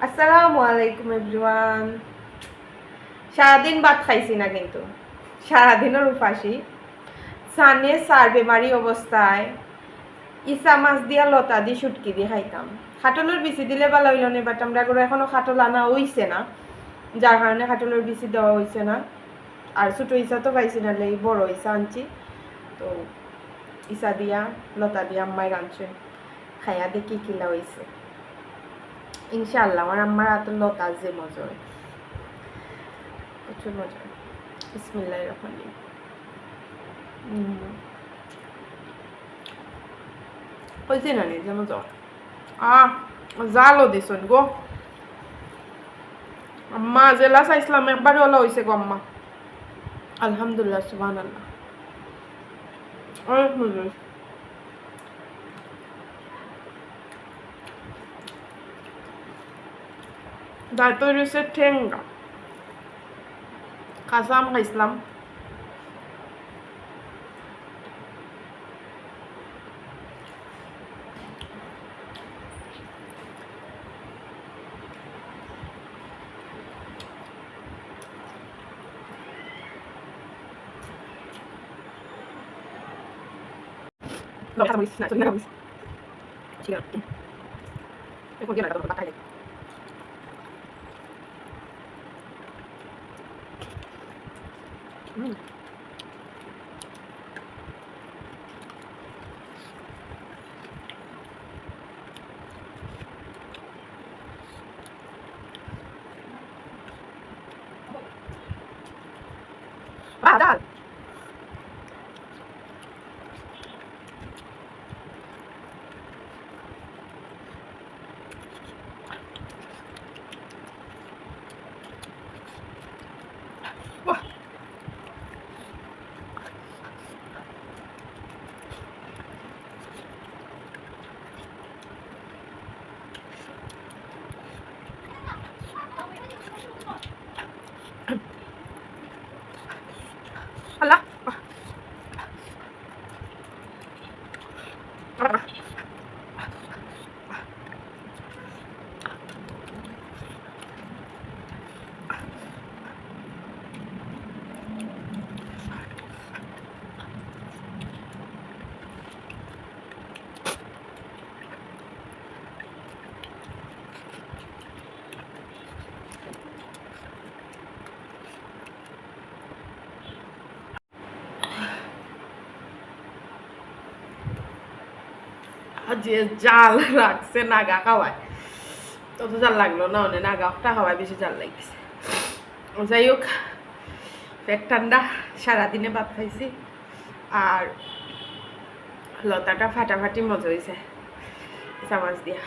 আসসালামু আলাইকুম এভরিওয়ান। সারাদিন ভাত খাইছি না, কিন্তু সারাদিনের উপাসী। সানে সার বেমারি অবস্থায় ইসা মাছ দিয়া লতা দিয়ে শুটকি দিয়ে খাইতাম। খাটলের বিচি দিলে ভালো হইল না, বাট আমরা করে এখনো খাটল আনা হইছে না, যার কারণে খাটলের বিচি দেওয়া হইছে না। আর ছোটো ইসা তো পাইছি না, বড় ইসা আনছি। তো ইসা দিয়া লতা দিয়া আম্মাই রাঁধছে, খাইয়া দেখি কিলা হইছে। ইনশাআল্লাহ আমার আম্মার হাতের লতা যে মজা হয়, প্রচুর মজা হয়। বিসমিল্লাহির রহমানির রহিম। হয়েছে না নি যেন জ্বর জালও দিছন গো আম্মা, জেলা চাইছিলাম একবারই হলো হয়েছে গো আম্মা। আলহামদুলিল্লাহ, সুবহানাল্লাহ। অনেক মজা হয়েছে। দাঁত রয়েছে ঠেঙ্গা, কাঁচা আম খাইছিলাম। লঙ্কা মরিচ না, সরিষা মরিচ ঠিক আছে। এখন দিয়ে লাগা তো খাইলে ডাল। আল্লাহ যে জাল রাখছে নাগা খাওয়ায়, তত জাল লাগলো না, অনেক নাগাটা খাওয়ায় বেশি জাল লাগছে। যাই হোক, পেট ঠান্ডা, সারাদিনে ভাত খাইছি আর লতাটা ফাটাফাটি মজা হয়েছে চামচ দিয়া।